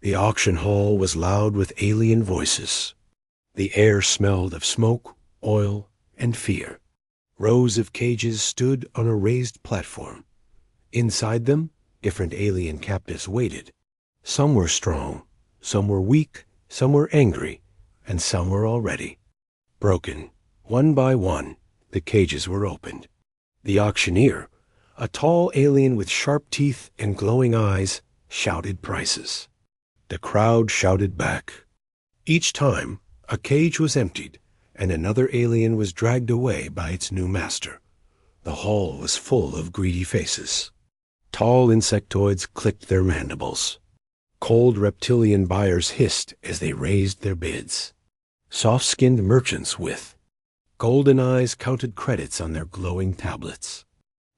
The auction hall was loud with alien voices. The air smelled of smoke, oil, and fear. Rows of cages stood on a raised platform. Inside them, different alien captives waited. Some were strong, some were weak, some were angry, and some were already broken. One by one, the cages were opened. The auctioneer, a tall alien with sharp teeth and glowing eyes, shouted prices. The crowd shouted back. Each time, a cage was emptied, and another alien was dragged away by its new master. The hall was full of greedy faces. Tall insectoids clicked their mandibles. Cold reptilian buyers hissed as they raised their bids. Soft-skinned merchants with golden eyes counted credits on their glowing tablets.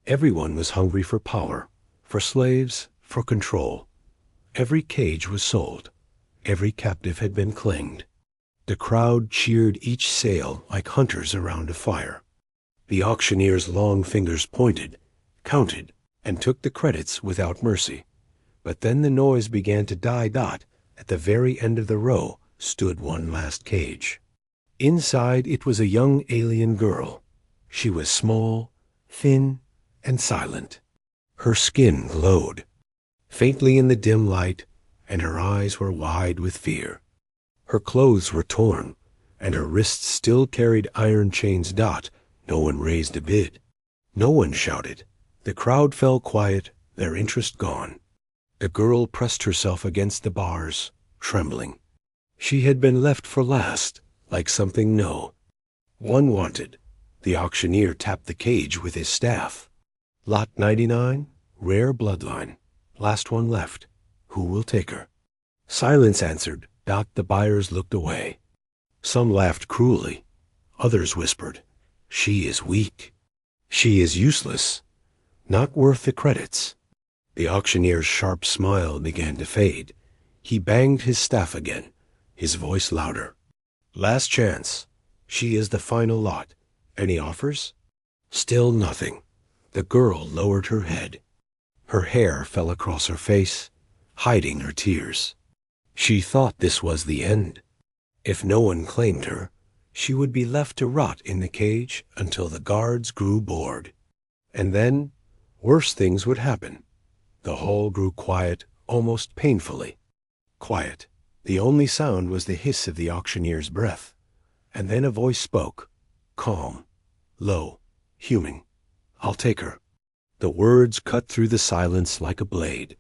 Everyone was hungry for power, for slaves, for control. Every cage was sold. Every captive had been claimed. The crowd cheered each sale like hunters around a fire. The auctioneer's long fingers pointed, counted, and took the credits without mercy. But then the noise began to die. At the very end of the row stood one last cage. Inside it was a young alien girl. She was small, thin, and silent. Her skin glowed faintly in the dim light, and her eyes were wide with fear. Her clothes were torn, and her wrists still carried iron chains. No one raised a bid. No one shouted. The crowd fell quiet, their interest gone. The girl pressed herself against the bars, trembling. She had been left for last, like something new. One wanted. The auctioneer tapped the cage with his staff. Lot 99, rare bloodline. Last one left. Who will take her? Silence answered. The buyers looked away. Some laughed cruelly. Others whispered, "She is weak. She is useless. Not worth the credits." The auctioneer's sharp smile began to fade. He banged his staff again, his voice louder. "Last chance. She is the final lot. Any offers?" Still nothing. The girl lowered her head. Her hair fell across her face, hiding her tears. She thought this was the end. If no one claimed her, she would be left to rot in the cage until the guards grew bored. And then, worse things would happen. The hall grew quiet, almost painfully. Quiet. The only sound was the hiss of the auctioneer's breath. And then a voice spoke, calm, low, human. "I'll take her." The words cut through the silence like a blade.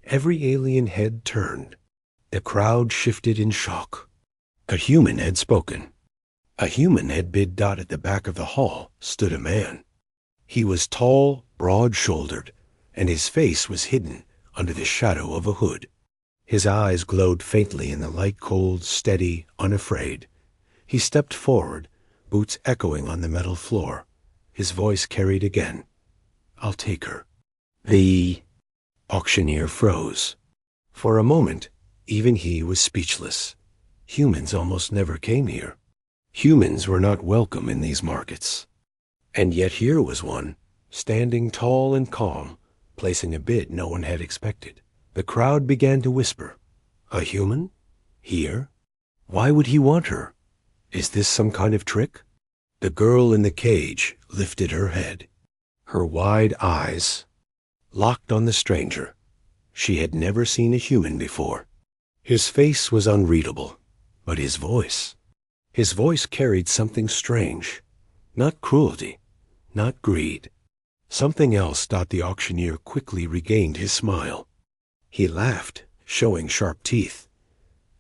Every alien head turned. The crowd shifted in shock. A human had spoken. A human had bid. At the back of the hall stood a man. He was tall, broad-shouldered, and his face was hidden under the shadow of a hood. His eyes glowed faintly in the light, cold, steady, unafraid. He stepped forward, boots echoing on the metal floor. His voice carried again. "I'll take her." The auctioneer froze. For a moment, even he was speechless. Humans almost never came here. Humans were not welcome in these markets. And yet here was one, standing tall and calm, placing a bid no one had expected. The crowd began to whisper, "A human? Here? Why would he want her? Is this some kind of trick?" The girl in the cage lifted her head. Her wide eyes locked on the stranger. She had never seen a human before. His face was unreadable, but his voice carried something strange. Not cruelty, not greed. Something else. The auctioneer quickly regained his smile. He laughed, showing sharp teeth.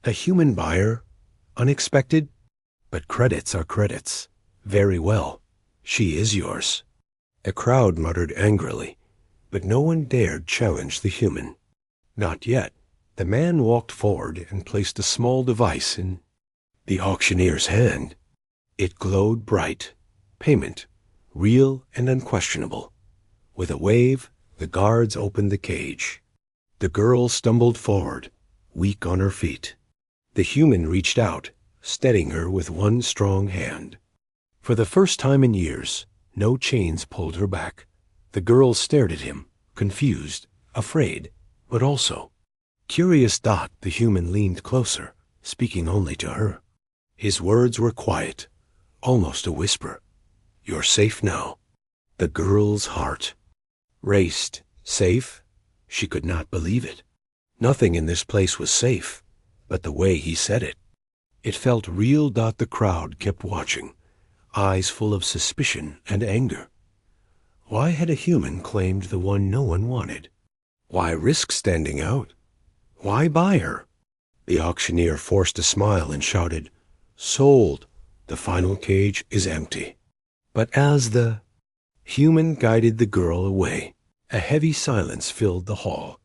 "A human buyer? Unexpected? But credits are credits. Very well. She is yours." The crowd muttered angrily, but no one dared challenge the human. Not yet. The man walked forward and placed a small device in the auctioneer's hand. It glowed bright. Payment, real and unquestionable. With a wave, the guards opened the cage. The girl stumbled forward, weak on her feet. The human reached out, steadying her with one strong hand. For the first time in years, no chains pulled her back. The girl stared at him, confused, afraid, but also Curious Dot, the human, leaned closer, speaking only to her. His words were quiet, almost a whisper. "You're safe now." The girl's heart raced. Safe? She could not believe it. Nothing in this place was safe, but the way he said it. It felt real. The crowd kept watching, eyes full of suspicion and anger. Why had a human claimed the one no one wanted? Why risk standing out? Why buy her? The auctioneer forced a smile and shouted, "Sold! The final cage is empty." But as the human guided the girl away, a heavy silence filled the hall.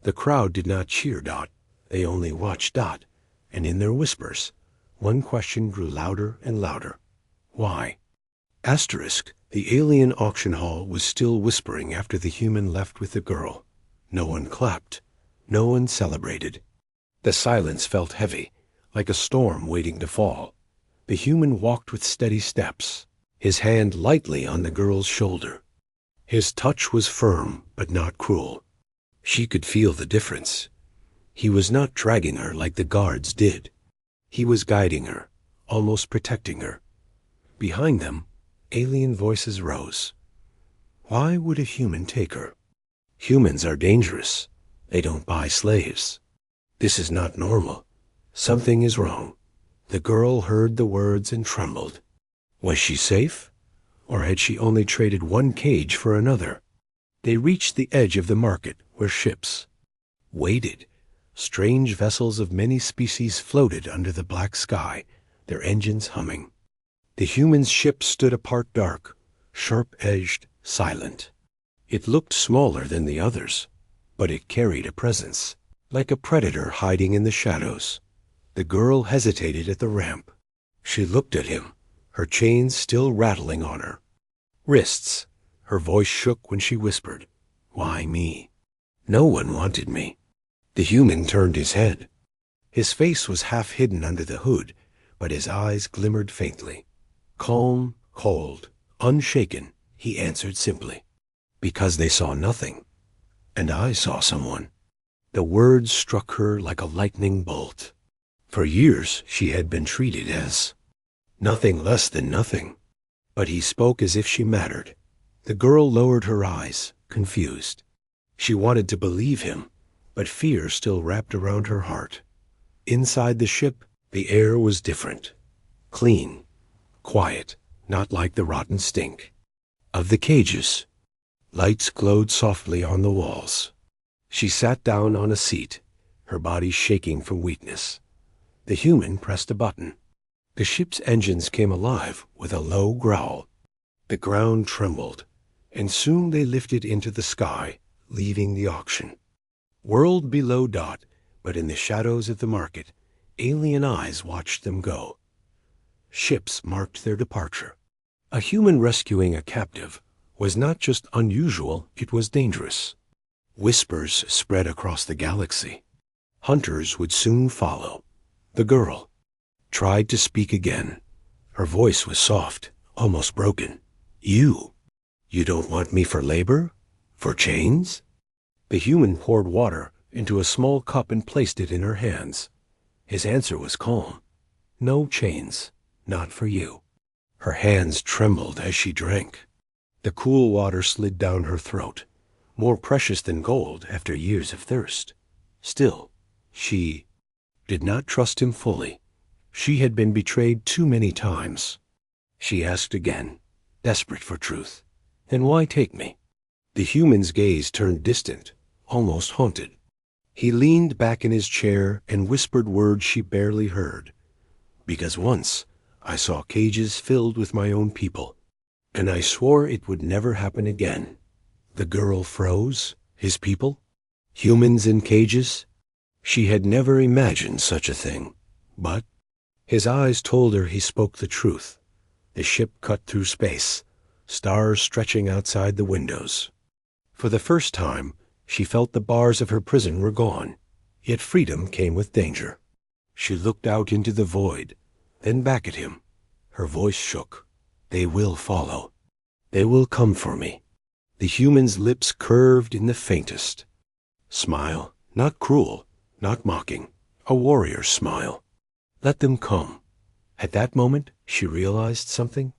The crowd did not cheer Dot. They only watched Dot, and in their whispers, one question grew louder and louder. Why? Asterisk, the alien auction hall was still whispering after the human left with the girl. No one clapped. No one celebrated. The silence felt heavy, like a storm waiting to fall. The human walked with steady steps, his hand lightly on the girl's shoulder. His touch was firm, but not cruel. She could feel the difference. He was not dragging her like the guards did. He was guiding her, almost protecting her. Behind them, alien voices rose. Why would a human take her? Humans are dangerous. They don't buy slaves. This is not normal. Something is wrong. The girl heard the words and trembled. Was she safe? Or had she only traded one cage for another? They reached the edge of the market where ships waited. Strange vessels of many species floated under the black sky, their engines humming. The human's ship stood apart, dark, sharp-edged, silent. It looked smaller than the others, but it carried a presence, like a predator hiding in the shadows. The girl hesitated at the ramp. She looked at him, her chains still rattling on her wrists. Her voice shook when she whispered, "Why me? No one wanted me." The human turned his head. His face was half hidden under the hood, but his eyes glimmered faintly. Calm, cold, unshaken, he answered simply, "Because they saw nothing, and I saw someone." The words struck her like a lightning bolt. For years she had been treated as nothing less than nothing, but he spoke as if she mattered. The girl lowered her eyes, confused. She wanted to believe him, but fear still wrapped around her heart. Inside the ship, the air was different. Clean, quiet, not like the rotten stink of the cages. Lights glowed softly on the walls. She sat down on a seat, her body shaking from weakness. The human pressed a button. The ship's engines came alive with a low growl. The ground trembled, and soon they lifted into the sky, leaving the auction. Whirled below Dot, but in the shadows of the market, alien eyes watched them go. Ships marked their departure. A human rescuing a captive was not just unusual, it was dangerous. Whispers spread across the galaxy. Hunters would soon follow. The girl tried to speak again. Her voice was soft, almost broken. You don't want me for labor? For chains?" The human poured water into a small cup and placed it in her hands. His answer was calm. "No chains, not for you." Her hands trembled as she drank. The cool water slid down her throat, more precious than gold after years of thirst. Still, she did not trust him fully. She had been betrayed too many times. She asked again, desperate for truth, "Then why take me?" The human's gaze turned distant, almost haunted. He leaned back in his chair and whispered words she barely heard. "Because once I saw cages filled with my own people, and I swore it would never happen again." The girl froze. His people? Humans in cages? She had never imagined such a thing. But his eyes told her he spoke the truth. The ship cut through space, stars stretching outside the windows. For the first time, she felt the bars of her prison were gone, yet freedom came with danger. She looked out into the void, then back at him. Her voice shook. "They will follow. They will come for me." The human's lips curved in the faintest smile, not cruel, not mocking, a warrior's smile. Let them come. At that moment, she realized something.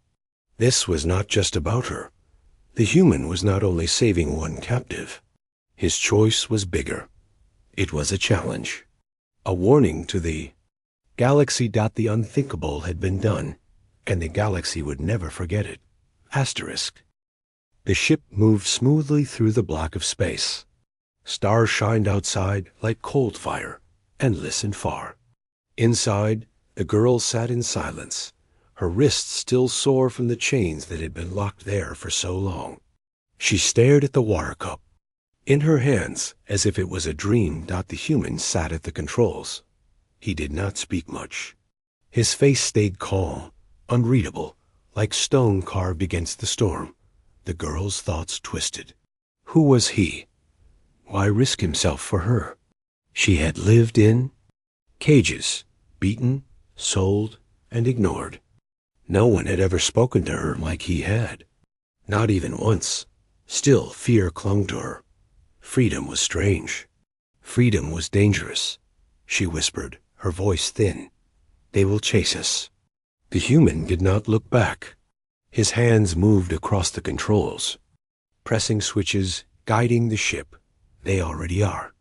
This was not just about her. The human was not only saving one captive. His choice was bigger. It was a challenge. A warning to the galaxy. The unthinkable had been done, and the galaxy would never forget it. Asterisk. The ship moved smoothly through the black of space. Stars shined outside like cold fire, endless and far. Inside, the girl sat in silence, her wrists still sore from the chains that had been locked there for so long. She stared at the water cup. In her hands, as if it was a dream. The human sat at the controls. He did not speak much. His face stayed calm, unreadable, like stone carved against the storm. The girl's thoughts twisted. Who was he? Why risk himself for her? She had lived in cages, beaten, sold, and ignored. No one had ever spoken to her like he had. Not even once. Still, fear clung to her. Freedom was strange. Freedom was dangerous. She whispered, her voice thin. They will chase us. The human did not look back. His hands moved across the controls, pressing switches, guiding the ship. They already are.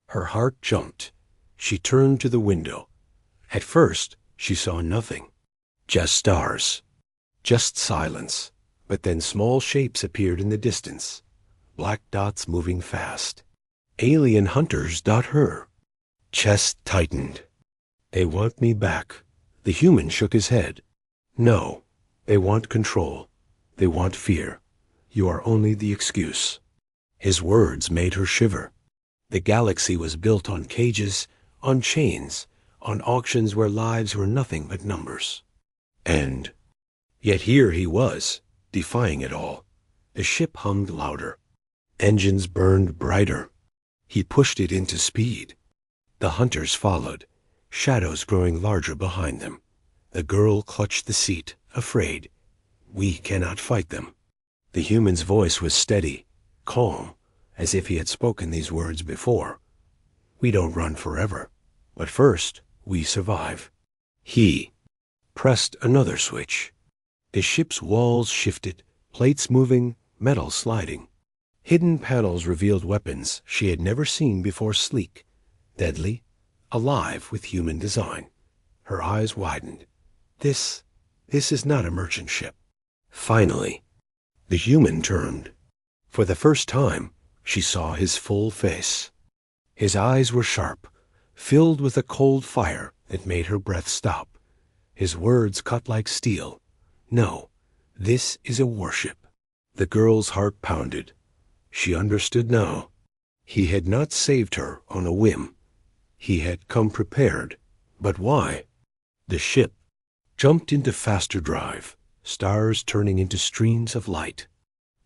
Her heart jumped. She turned to the window. At first, she saw nothing. Just stars. Just silence. But then small shapes appeared in the distance. Black dots moving fast. Alien hunters. Her chest tightened. They want me back. The human shook his head. No. They want control. They want fear. You are only the excuse. His words made her shiver. The galaxy was built on cages, on chains, on auctions where lives were nothing but numbers. And yet here he was, defying it all. The ship hummed louder. Engines burned brighter. He pushed it into speed. The hunters followed, shadows growing larger behind them. The girl clutched the seat, afraid. We cannot fight them. The human's voice was steady, calm, as if he had spoken these words before. We don't run forever, but first we survive. He pressed another switch. The ship's walls shifted, plates moving, metal sliding. Hidden panels revealed weapons she had never seen before, sleek, deadly, alive with human design. Her eyes widened. This is not a merchant ship. Finally, the human turned. For the first time, she saw his full face. His eyes were sharp, filled with a cold fire that made her breath stop. His words cut like steel. No, this is a warship. The girl's heart pounded. She understood now. He had not saved her on a whim. He had come prepared. But why? The ship jumped into faster drive, stars turning into streams of light.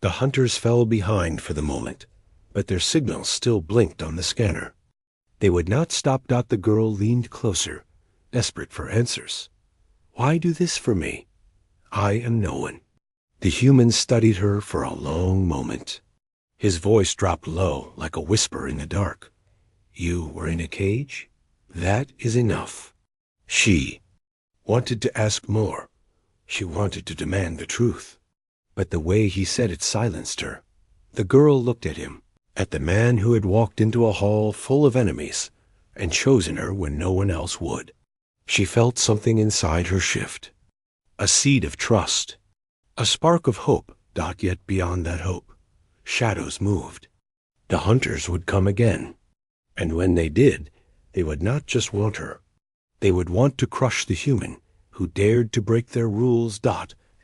The hunters fell behind for the moment, but their signals still blinked on the scanner. They would not stop. The girl leaned closer, desperate for answers. Why do this for me? I am no one. The human studied her for a long moment. His voice dropped low, like a whisper in the dark. You were in a cage? That is enough. She wanted to ask more. She wanted to demand the truth. But the way he said it silenced her. The girl looked at him, at the man who had walked into a hall full of enemies and chosen her when no one else would. She felt something inside her shift. A seed of trust. A spark of hope. Yet beyond that hope, shadows moved. The hunters would come again. And when they did, they would not just want her. They would want to crush the human who dared to break their rules.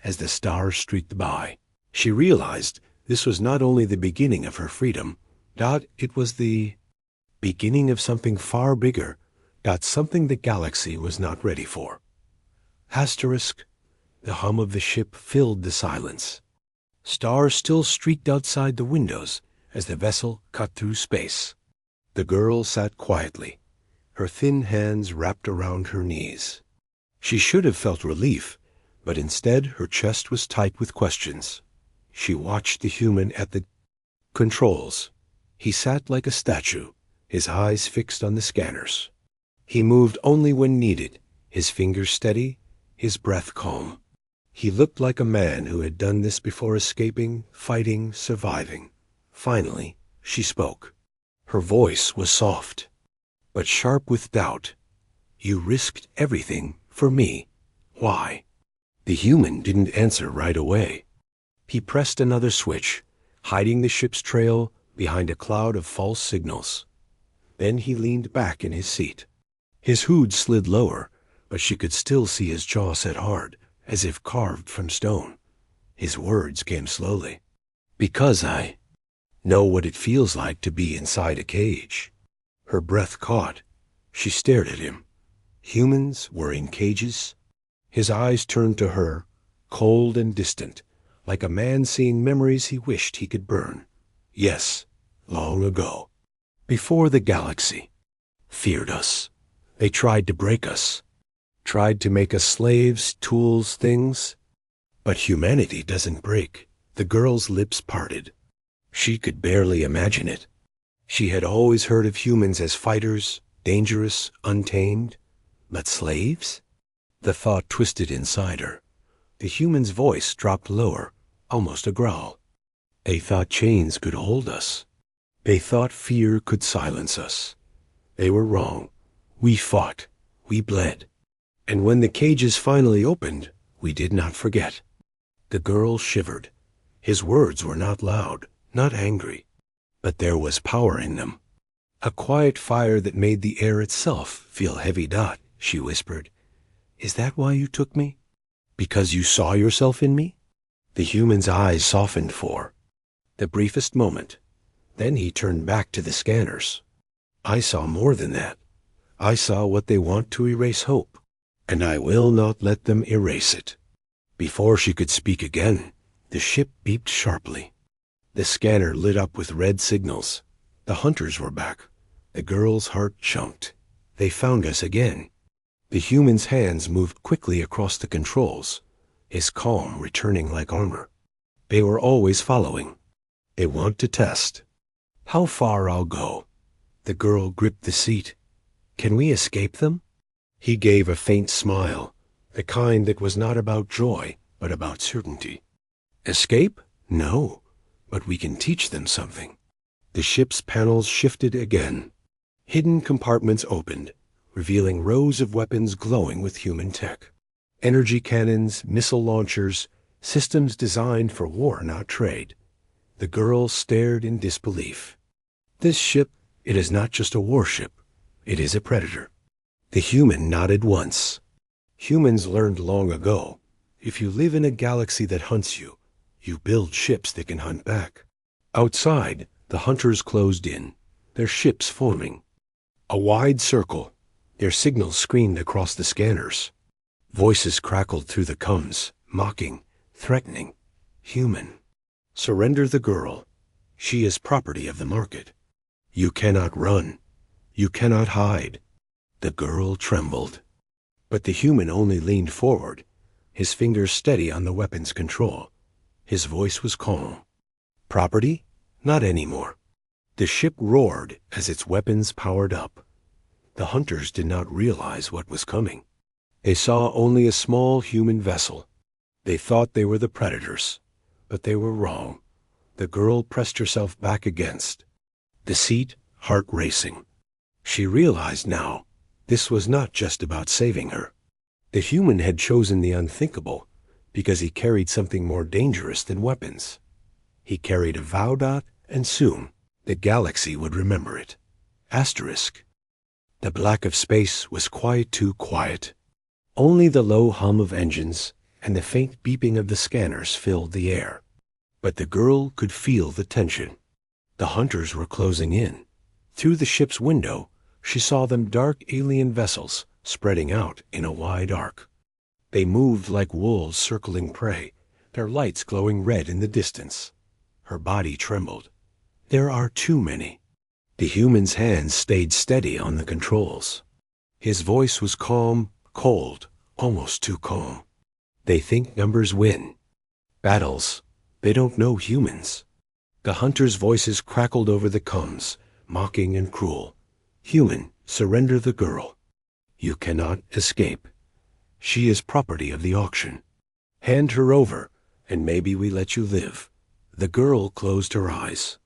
As the stars streaked by, she realized this was not only the beginning of her freedom. It was the beginning of something far bigger. Something the galaxy was not ready for. Asterisk. The hum of the ship filled the silence. Stars still streaked outside the windows as the vessel cut through space. The girl sat quietly, her thin hands wrapped around her knees. She should have felt relief, but instead her chest was tight with questions. She watched the human at the controls. He sat like a statue, his eyes fixed on the scanners. He moved only when needed, his fingers steady, his breath calm. He looked like a man who had done this before, escaping, fighting, surviving. Finally, she spoke. Her voice was soft, but sharp with doubt. "You risked everything for me. Why?" The human didn't answer right away. He pressed another switch, hiding the ship's trail behind a cloud of false signals. Then he leaned back in his seat. His hood slid lower, but she could still see his jaw set hard, as if carved from stone. His words came slowly. "Because I know what it feels like to be inside a cage." Her breath caught. She stared at him. Humans were in cages. His eyes turned to her, cold and distant, like a man seeing memories he wished he could burn. Yes, long ago. Before the galaxy feared us. They tried to break us. Tried to make us slaves, tools, things. But humanity doesn't break. The girl's lips parted. She could barely imagine it. She had always heard of humans as fighters, dangerous, untamed. But slaves? The thought twisted inside her. The human's voice dropped lower, almost a growl. They thought chains could hold us. They thought fear could silence us. They were wrong. We fought. We bled. And when the cages finally opened, we did not forget. The girl shivered. His words were not loud, not angry, but there was power in them. A quiet fire that made the air itself feel heavy. She whispered. "Is that why you took me? Because you saw yourself in me?" The human's eyes softened for the briefest moment. Then he turned back to the scanners. "I saw more than that. I saw what they want to erase hope, and I will not let them erase it." Before she could speak again, the ship beeped sharply. The scanner lit up with red signals. The hunters were back. The girl's heart jumped. They found us again. The human's hands moved quickly across the controls, his calm returning like armor. They were always following. They want to test. How far I'll go. The girl gripped the seat. "Can we escape them?" He gave a faint smile, the kind that was not about joy, but about certainty. "Escape? No, but we can teach them something." The ship's panels shifted again. Hidden compartments opened, revealing rows of weapons glowing with human tech. Energy cannons, missile launchers, systems designed for war, not trade. The girl stared in disbelief. "This ship, it is not just a warship. It is a predator." The human nodded once. Humans learned long ago, if you live in a galaxy that hunts you, you build ships that can hunt back. Outside, the hunters closed in, their ships forming. A wide circle, their signals screened across the scanners. Voices crackled through the comms, mocking, threatening. Human. Surrender the girl. She is property of the market. You cannot run. You cannot hide. The girl trembled. But the human only leaned forward, his fingers steady on the weapon's control. His voice was calm. Property? Not anymore. The ship roared as its weapons powered up. The hunters did not realize what was coming. They saw only a small human vessel. They thought they were the predators, but they were wrong. The girl pressed herself back against the seat, heart racing. She realized now, this was not just about saving her. The human had chosen the unthinkable because he carried something more dangerous than weapons. He carried a vow, and soon the galaxy would remember it. Asterisk. The black of space was quiet, too quiet. Only the low hum of engines and the faint beeping of the scanners filled the air. But the girl could feel the tension. The hunters were closing in. Through the ship's window, she saw them dark alien vessels spreading out in a wide arc. They moved like wolves circling prey, their lights glowing red in the distance. Her body trembled. There are too many. The human's hands stayed steady on the controls. His voice was calm, cold, almost too calm. They think numbers win. Battles. They don't know humans. The hunters' voices crackled over the comms, mocking and cruel. Human, surrender the girl. You cannot escape. She is property of the auction. Hand her over, and maybe we let you live." The girl closed her eyes.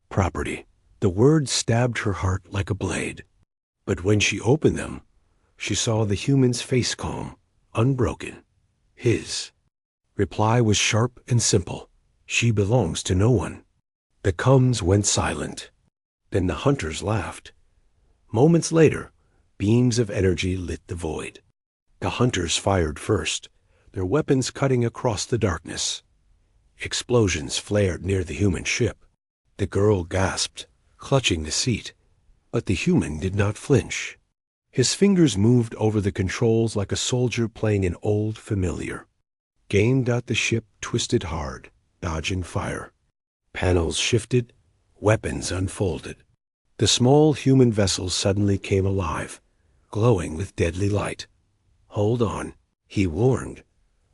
Property. The word stabbed her heart like a blade. But when she opened them, she saw the human's face calm, unbroken. His reply was sharp and simple. "She belongs to no one." The Cums went silent. Then the hunters laughed. Moments later, beams of energy lit the void. The hunters fired first, their weapons cutting across the darkness. Explosions flared near the human ship. The girl gasped, clutching the seat, but the human did not flinch. His fingers moved over the controls like a soldier playing an old familiar. The ship twisted hard, dodging fire. Panels shifted, weapons unfolded. The small human vessel suddenly came alive, glowing with deadly light. "Hold on," he warned.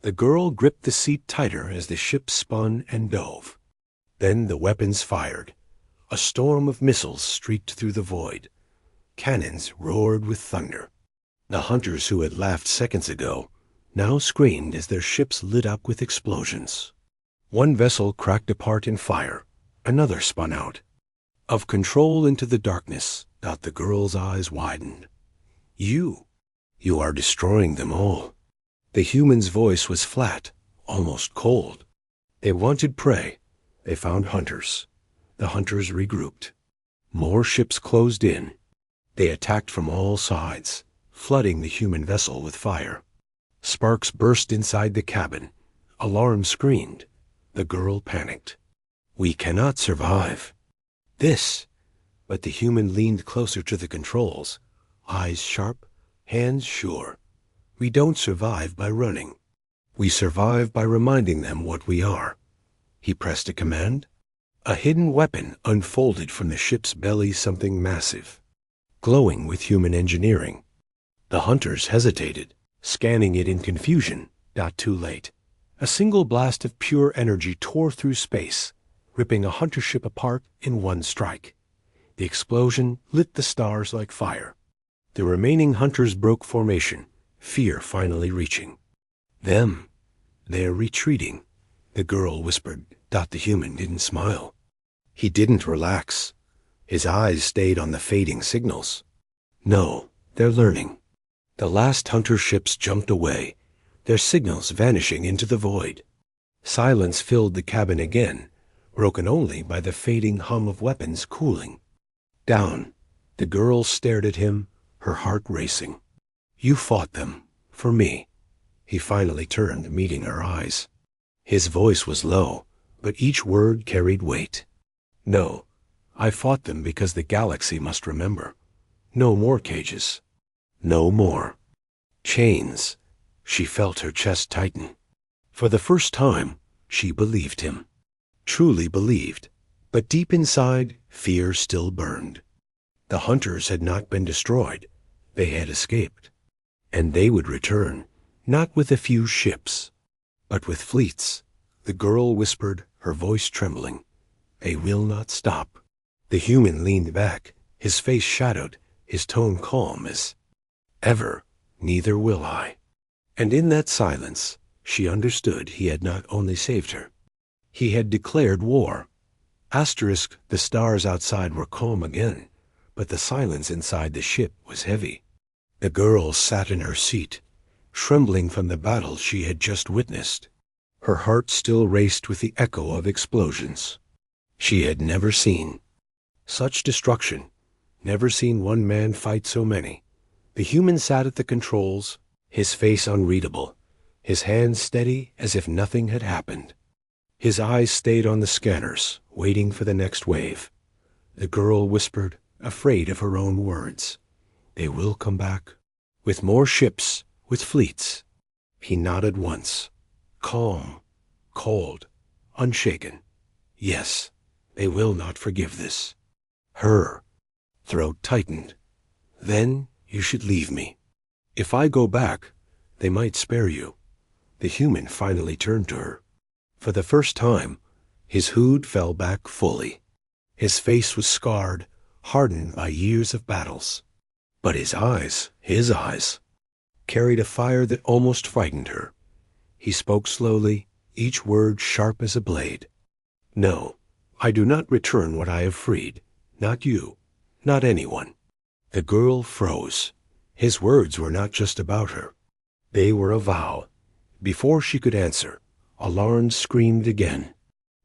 The girl gripped the seat tighter as the ship spun and dove. Then the weapons fired. A storm of missiles streaked through the void. Cannons roared with thunder. The hunters who had laughed seconds ago now screamed as their ships lit up with explosions. One vessel cracked apart in fire. Another spun out. Of control into the darkness, the girl's eyes widened. You are destroying them all." The human's voice was flat, almost cold. They wanted prey. They found hunters. The hunters regrouped. More ships closed in. They attacked from all sides, flooding the human vessel with fire. Sparks burst inside the cabin. Alarm screamed. The girl panicked. "We cannot survive." But the human leaned closer to the controls, eyes sharp, hands sure. "We don't survive by running. We survive by reminding them what we are." He pressed a command. A hidden weapon unfolded from the ship's belly, something massive, glowing with human engineering. The hunters hesitated, scanning it in confusion. Too late. A single blast of pure energy tore through space, ripping a hunter ship apart in one strike. The explosion lit the stars like fire. The remaining hunters broke formation, fear finally reaching. "They're retreating," the girl whispered. The human didn't smile. He didn't relax. His eyes stayed on the fading signals. "No, they're learning." The last hunter ships jumped away, their signals vanishing into the void. Silence filled the cabin again, broken only by the fading hum of weapons cooling. Down, the girl stared at him, her heart racing. "You fought them, for me." He finally turned, meeting her eyes. His voice was low, but each word carried weight. "No, I fought them because the galaxy must remember. No more cages. No more. Chains." She felt her chest tighten. For the first time, she believed him. Truly believed. But deep inside, fear still burned. The hunters had not been destroyed. They had escaped. And they would return, not with a few ships, but with fleets. The girl whispered, her voice trembling. "They will not stop." The human leaned back, his face shadowed, his tone calm as ever. "Neither will I." And in that silence, she understood he had not only saved her. He had declared war. The stars outside were calm again, but the silence inside the ship was heavy. The girl sat in her seat, trembling from the battle she had just witnessed. Her heart still raced with the echo of explosions. She had never seen such destruction, never seen one man fight so many. The human sat at the controls, his face unreadable, his hands steady as if nothing had happened. His eyes stayed on the scanners, waiting for the next wave. The girl whispered, afraid of her own words. "They will come back. With more ships, with fleets." He nodded once. Calm, cold, unshaken. "Yes, they will not forgive this." Her throat tightened. "Then you should leave me. If I go back, they might spare you." The human finally turned to her. For the first time, his hood fell back fully. His face was scarred, hardened by years of battles. But his eyes, carried a fire that almost frightened her. He spoke slowly, each word sharp as a blade. "No, I do not return what I have freed. Not you, not anyone." The girl froze. His words were not just about her. They were a vow. Before she could answer, Alarn screamed again.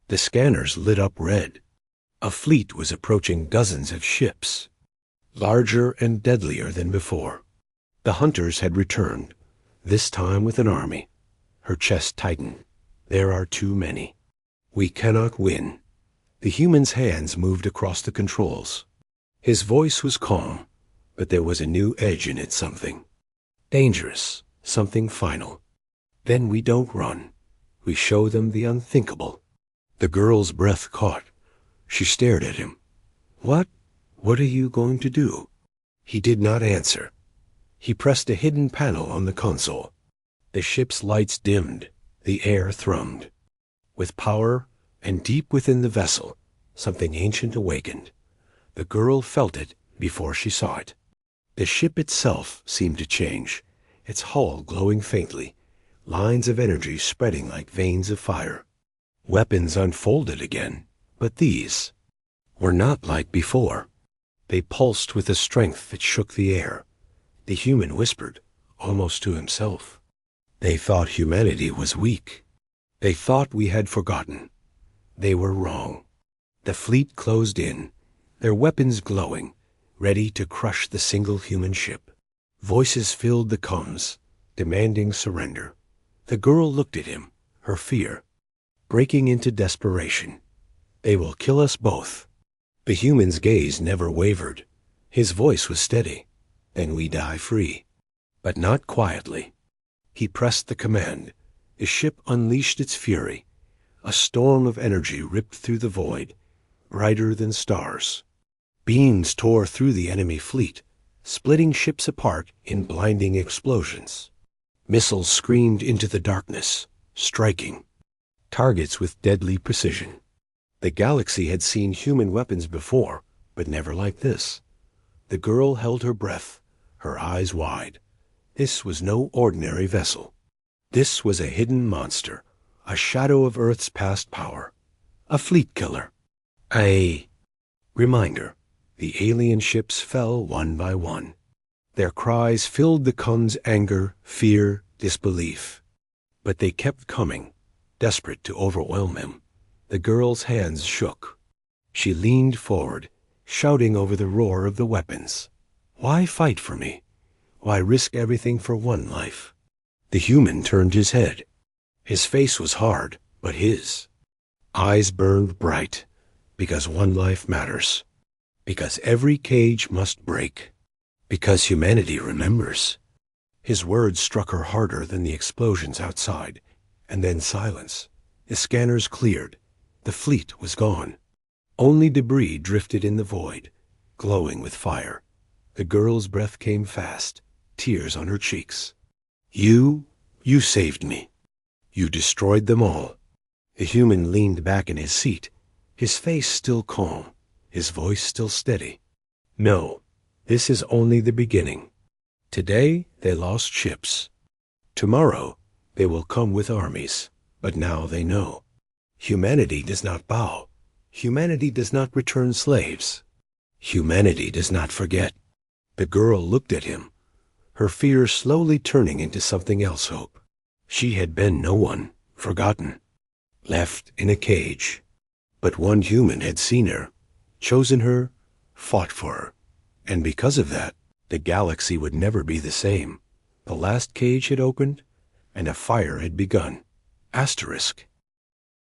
The scanners lit up red. A fleet was approaching, dozens of ships, larger and deadlier than before. The hunters had returned, this time with an army. Her chest tightened. There are too many. We cannot win. The human's hands moved across the controls. His voice was calm, but there was a new edge in it, something dangerous, something final. Then we don't run. We show them the unthinkable. The girl's breath caught. She stared at him. What are you going to do?" He did not answer. He pressed a hidden panel on the console. The ship's lights dimmed. The air thrummed. With power, and deep within the vessel, something ancient awakened. The girl felt it before she saw it. The ship itself seemed to change, its hull glowing faintly, lines of energy spreading like veins of fire. Weapons unfolded again, but these were not like before. They pulsed with a strength that shook the air. The human whispered, almost to himself. They thought humanity was weak. They thought we had forgotten. They were wrong. The fleet closed in, their weapons glowing, ready to crush the single human ship. Voices filled the comms, demanding surrender. The girl looked at him, her fear breaking into desperation. "They will kill us both." The human's gaze never wavered. His voice was steady. "Then we die free." But not quietly. He pressed the command. The ship unleashed its fury. A storm of energy ripped through the void, brighter than stars. Beams tore through the enemy fleet, splitting ships apart in blinding explosions. Missiles screamed into the darkness, striking targets with deadly precision. The galaxy had seen human weapons before, but never like this. The girl held her breath, her eyes wide. This was no ordinary vessel. This was a hidden monster, a shadow of Earth's past power, a fleet killer. A reminder. The alien ships fell one by one. Their cries filled the Khun's anger, fear, disbelief. But they kept coming, desperate to overwhelm him. The girl's hands shook. She leaned forward, shouting over the roar of the weapons. "Why fight for me? Why risk everything for one life?" The human turned his head. His face was hard, but his eyes burned bright, because one life matters. Because every cage must break. Because humanity remembers. His words struck her harder than the explosions outside, and then silence. The scanners cleared. The fleet was gone. Only debris drifted in the void, glowing with fire. The girl's breath came fast, tears on her cheeks. You saved me. You destroyed them all." The human leaned back in his seat, his face still calm, his voice still steady. "No, this is only the beginning. Today they lost ships. Tomorrow they will come with armies, but now they know. Humanity does not bow. Humanity does not return slaves. Humanity does not forget." The girl looked at him, her fear slowly turning into something else hope. She had been no one, forgotten, left in a cage. But one human had seen her, chosen her, fought for her. And because of that, the galaxy would never be the same. The last cage had opened, and a fire had begun. Asterisk.